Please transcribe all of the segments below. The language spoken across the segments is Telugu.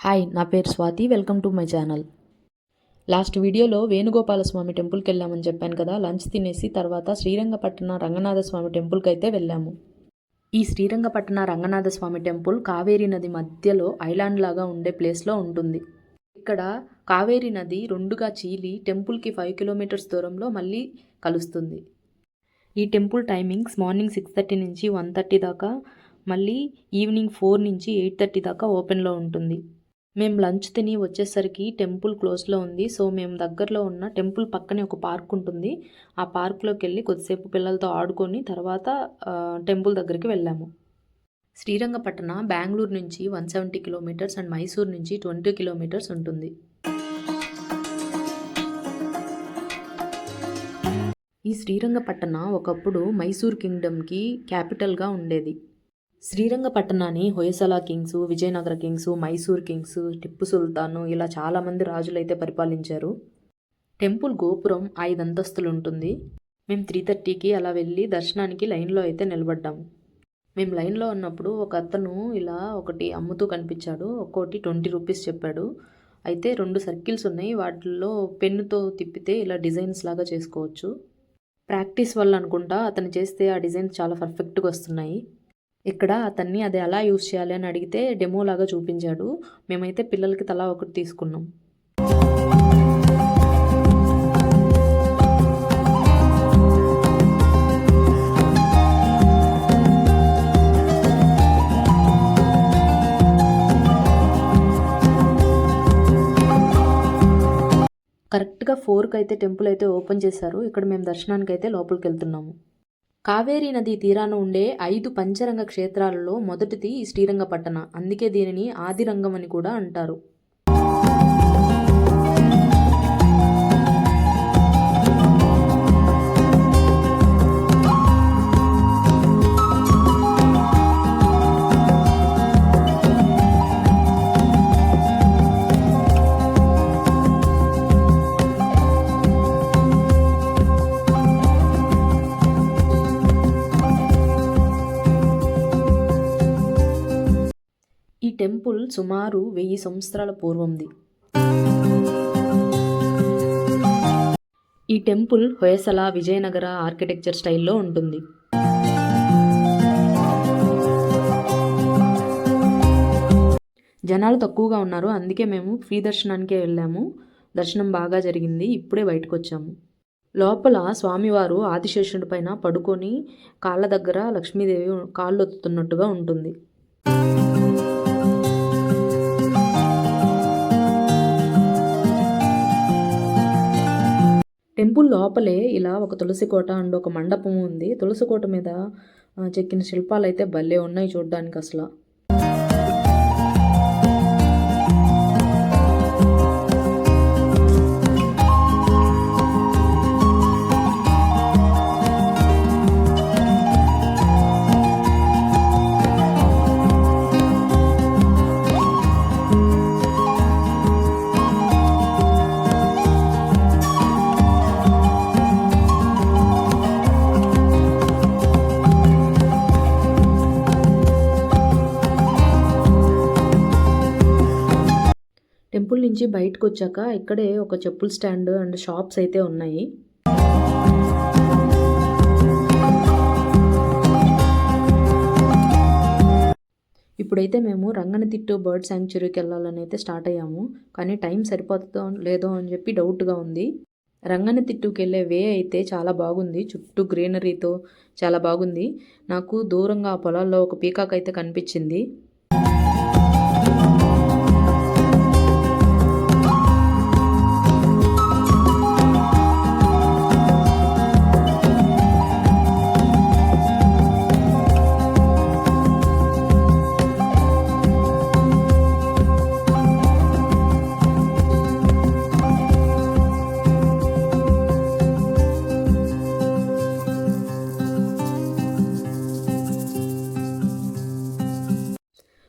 హాయ్, నా పేరు Swathi. Welcome to my channel. Last వీడియోలో వేణుగోపాలస్వామి టెంపుల్కి వెళ్ళామని చెప్పాను కదా. లంచ్ తినేసి తర్వాత శ్రీరంగపట్టణ రంగనాథస్వామి టెంపుల్కి అయితే వెళ్ళాము. ఈ శ్రీరంగపట్టణ రంగనాథస్వామి టెంపుల్ కావేరీ నది మధ్యలో ఐలాండ్ లాగా ఉండే ప్లేస్లో ఉంటుంది. ఇక్కడ కావేరీ నది రెండుగా చీలి టెంపుల్కి 5 కిలోమీటర్స్ దూరంలో మళ్ళీ కలుస్తుంది. ఈ టెంపుల్ టైమింగ్స్ మార్నింగ్ 6:30 నుంచి 1:30 దాకా, మళ్ళీ ఈవినింగ్ 4 నుంచి 8:30 దాకా ఓపెన్లో ఉంటుంది. మేము లంచ్ తిని వచ్చేసరికి టెంపుల్ క్లోజ్లో ఉంది. సో మేము దగ్గరలో ఉన్న టెంపుల్ పక్కనే ఒక పార్క్ ఉంటుంది. ఆ పార్క్లోకి వెళ్ళి కొద్దిసేపు పిల్లలతో ఆడుకొని తర్వాత టెంపుల్ దగ్గరికి వెళ్ళాము. శ్రీరంగపట్టణ బెంగళూరు నుంచి 170 కిలోమీటర్స్ అండ్ మైసూర్ నుంచి 20 కిలోమీటర్స్ ఉంటుంది. ఈ శ్రీరంగపట్టణ ఒకప్పుడు మైసూర్ కింగ్డమ్కి క్యాపిటల్గా ఉండేది. శ్రీరంగపట్టణాన్ని Hoysala kings, Vijayanagara kings, Mysore kings, Tipu Sultan ఇలా చాలామంది రాజులైతే పరిపాలించారు. టెంపుల్ గోపురం 5 అంతస్తులు ఉంటుంది. మేము 3:30కి అలా వెళ్ళి దర్శనానికి లైన్లో అయితే నిలబడ్డాము. మేము లైన్లో ఉన్నప్పుడు ఒక అతను ఇలా ఒకటి అమ్ముతూ కనిపించాడు. ఒక్కోటి 20 రూపీస్ చెప్పాడు. అయితే 2 సర్కిల్స్ ఉన్నాయి. వాటిల్లో పెన్నుతో తిప్పితే ఇలా డిజైన్స్ లాగా చేసుకోవచ్చు. ప్రాక్టీస్ వల్ల అనుకుంటా అతను చేస్తే ఆ డిజైన్స్ చాలా పర్ఫెక్ట్గా వస్తున్నాయి. ఇక్కడ అతన్ని అది ఎలా యూస్ చేయాలి అని అడిగితే డెమో లాగా చూపించాడు. మేమైతే పిల్లలకి తలా ఒకటి తీసుకున్నాం. కరెక్ట్గా 4కి అయితే టెంపుల్ అయితే ఓపెన్ చేశారు. ఇక్కడ మేము దర్శనానికి అయితే లోపలికి వెళ్తున్నాము. కావేరీ నది తీరాన ఉండే 5 పంచరంగ క్షేత్రాలలో మొదటిది ఈ శ్రీరంగపట్టణ. అందుకే దీనిని ఆదిరంగం అని కూడా అంటారు. ఈ టెంపుల్ సుమారు 1000 సంవత్సరాల పూర్వంది. ఈ టెంపుల్ హొయసల, విజయనగర ఆర్కిటెక్చర్ స్టైల్లో ఉంటుంది. జనాలు తక్కువగా ఉన్నారు. అందుకే మేము ఫ్రీ దర్శనానికే వెళ్ళాము. దర్శనం బాగా జరిగింది. ఇప్పుడే బయటకు వచ్చాము. లోపల స్వామివారు ఆదిశేషుడి పైన పడుకొని కాళ్ళ దగ్గర లక్ష్మీదేవి కాళ్ళు ఒత్తుతున్నట్టుగా ఉంటుంది. టెంపుల్ లోపలే ఇలా ఒక తులసి కోట అండ్ ఒక మండపం ఉంది. తులసి కోట మీద చెక్కిన శిల్పాలు అయితే భలే ఉన్నాయి చూడడానికి అసలు. టెంపుల్ నుంచి బయటకు వచ్చాక ఇక్కడే ఒక చెప్పుల స్టాండ్ అండ్ షాప్స్ అయితే ఉన్నాయి. ఇప్పుడైతే మేము రంగనతిట్టు బర్డ్ శాంక్చురీకి వెళ్ళాలని అయితే స్టార్ట్ అయ్యాము. కానీ టైం సరిపోతుందో లేదో అని చెప్పి డౌట్గా ఉంది. రంగనతిట్టుకి వెళ్ళే వే అయితే చాలా బాగుంది. చుట్టూ గ్రీనరీతో చాలా బాగుంది. నాకు దూరంగా ఆ పొలాల్లో ఒక పీకాక్ అయితే కనిపించింది.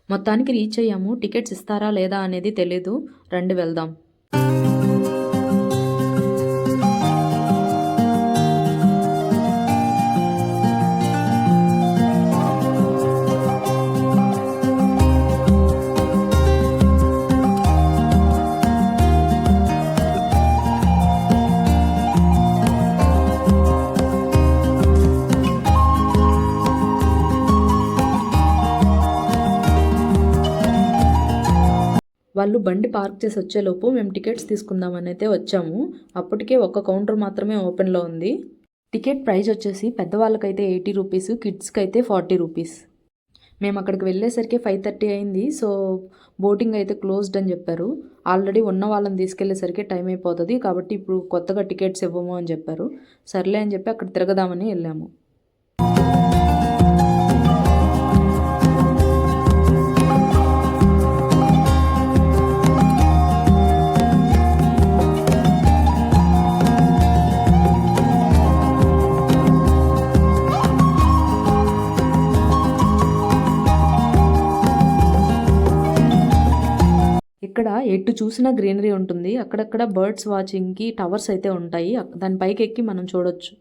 మొత్తానికి రీచ్ అయ్యాము. టికెట్స్ ఇస్తారా లేదా అనేది తెలీదు. రండి వెళ్దాం. వాళ్ళు బండి పార్క్ చేసి వచ్చేలోపు మేము టికెట్స్ తీసుకుందామని అయితే వచ్చాము. అప్పటికే ఒక కౌంటర్ మాత్రమే ఓపెన్లో ఉంది. టికెట్ ప్రైస్ వచ్చేసి పెద్దవాళ్ళకైతే 80 రూపీస్, కిడ్స్కి అయితే 40 రూపీస్. మేము అక్కడికి వెళ్ళేసరికి 5:30 అయింది. సో బోటింగ్ అయితే క్లోజ్డ్ అని చెప్పారు. ఆల్రెడీ ఉన్న వాళ్ళని తీసుకెళ్లేసరికి టైం అయిపోతుంది కాబట్టి ఇప్పుడు కొత్తగా టికెట్స్ ఇవ్వము అని చెప్పారు. సర్లే అని చెప్పి అక్కడ తిరగదామని వెళ్ళాము. ఇక్కడ ఎటు చూసినా గ్రీనరీ ఉంటుంది. అక్కడక్కడ బర్డ్స్ వాచింగ్కి టవర్స్ అయితే ఉంటాయి. దాని పైకి ఎక్కి మనం చూడొచ్చు.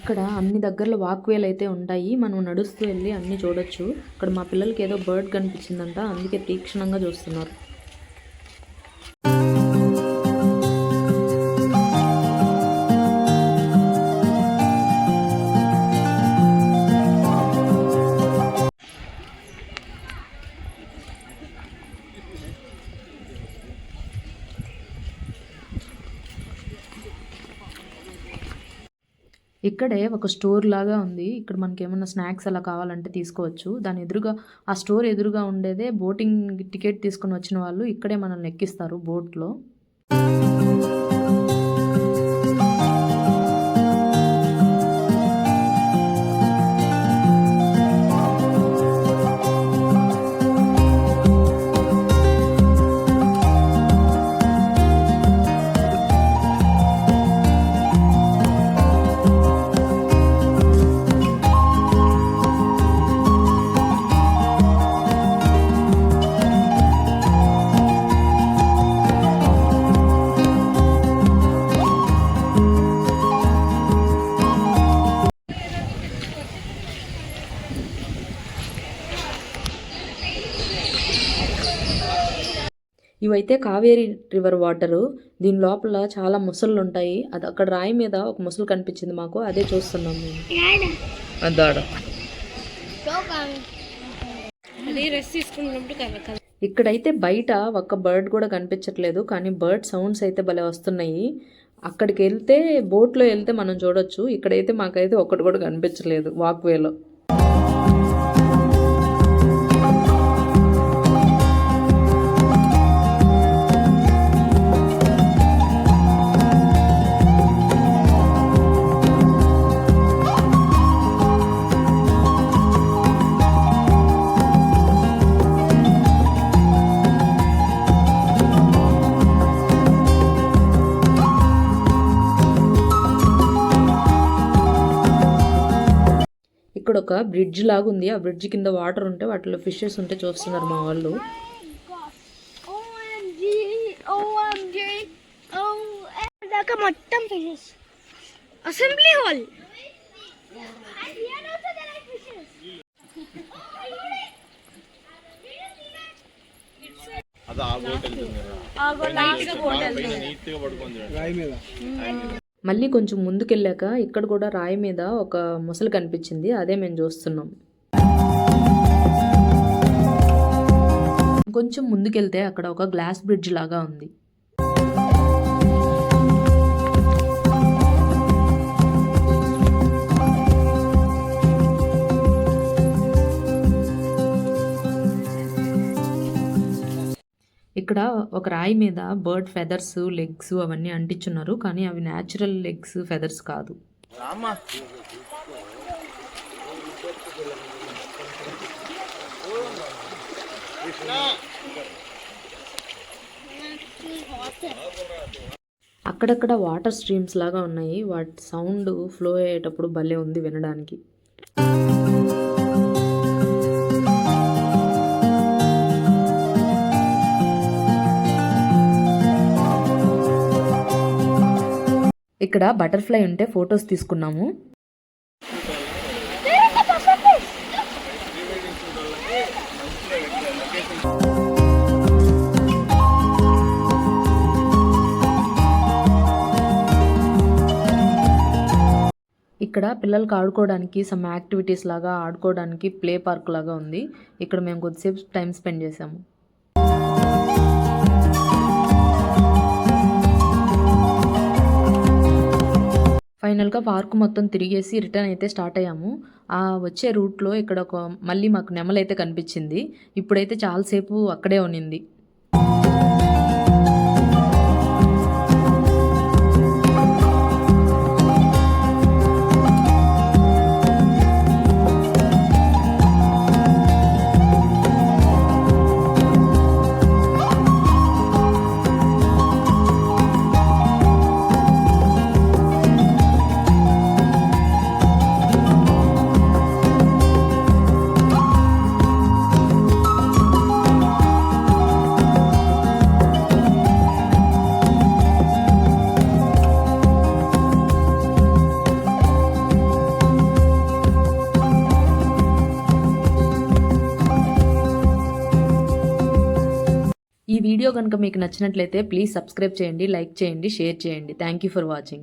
ఇక్కడ అన్ని దగ్గరలో వాక్వేలు అయితే ఉంటాయి. మనం నడుస్తూ వెళ్ళి అన్నీ చూడొచ్చు. ఇక్కడ మా పిల్లలకి ఏదో బర్డ్ కనిపించిందంట, అందుకే తీక్షణంగా చూస్తున్నారు. ఇక్కడే ఒక స్టోర్ లాగా ఉంది. ఇక్కడ మనకి ఏమన్నా స్నాక్స్ అలా కావాలంటే తీసుకోవచ్చు. దాని ఎదురుగా ఆ స్టోర్ ఎదురుగా ఉండేదే బోటింగ్ టికెట్ తీసుకుని వచ్చిన వాళ్ళు ఇక్కడే మనల్ని ఎక్కిస్తారు బోట్లో. ఇవైతే కావేరీ రివర్ వాటరు. దీని లోపల చాలా ముసళ్ళు ఉంటాయి. అది అక్కడ రాయి మీద ఒక ముసలు కనిపించింది మాకు, అదే చూస్తున్నాం మేము. ఇక్కడైతే బయట ఒక్క బర్డ్ కూడా కనిపించట్లేదు, కానీ బర్డ్ సౌండ్స్ అయితే భలే వస్తున్నాయి. అక్కడికి వెళ్తే బోట్లో వెళ్తే మనం చూడొచ్చు. ఇక్కడైతే మాకైతే ఒక్కటి కూడా కనిపించలేదు వాక్వేలో. ఇక్కడ ఒక బ్రిడ్జ్ లాగా ఉంది. ఆ బ్రిడ్జ్ కింద వాటర్ ఉంటే వాటిలో ఫిషెస్ ఉంటే చూస్తున్నారు మా వాళ్ళు. మొత్తం ఫిషెస్ అసెంబ్లీ హాల్. మళ్ళీ కొంచెం ముందుకెళ్ళాక ఇక్కడ కూడా రాయి మీద ఒక ముసలి కనిపించింది, అదే మేము చూస్తున్నాం. కొంచెం ముందుకెళ్తే అక్కడ ఒక గ్లాస్ బ్రిడ్జ్ లాగా ఉంది. ఇక్కడ ఒక రాయి మీద బర్డ్ ఫెదర్స్, లెగ్స్ అవన్నీ అంటించున్నారు, కానీ అవి న్యాచురల్ లెగ్స్, ఫెదర్స్ కాదు. అక్కడక్కడ వాటర్ స్ట్రీమ్స్ లాగా ఉన్నాయి. వాటి సౌండ్ ఫ్లో అయ్యేటప్పుడు భలే ఉంది వినడానికి. ఇక్కడ బటర్ఫ్లై ఉంటే ఫొటోస్ తీసుకున్నాము. ఇక్కడ పిల్లలకు ఆడుకోవడానికి సమ్ యాక్టివిటీస్ లాగా ఆడుకోవడానికి ప్లే పార్క్ లాగా ఉంది. ఇక్కడ మేము కొద్దిసేపు టైం స్పెండ్ చేసాము. ఫైనల్గా పార్క్ మొత్తం తిరిగేసి రిటర్న్ అయితే స్టార్ట్ అయ్యాము. ఆ వచ్చే రూట్లో ఇక్కడ మళ్ళీ మాకు నెమలైతే కనిపించింది. ఇప్పుడైతే చాలాసేపు అక్కడే ఉన్నింది. ఈ వీడియో కనుక మీకు నచ్చినట్లయితే ప్లీజ్ సబ్స్క్రైబ్ చేయండి, లైక్ చేయండి, షేర్ చేయండి. Thank you for watching.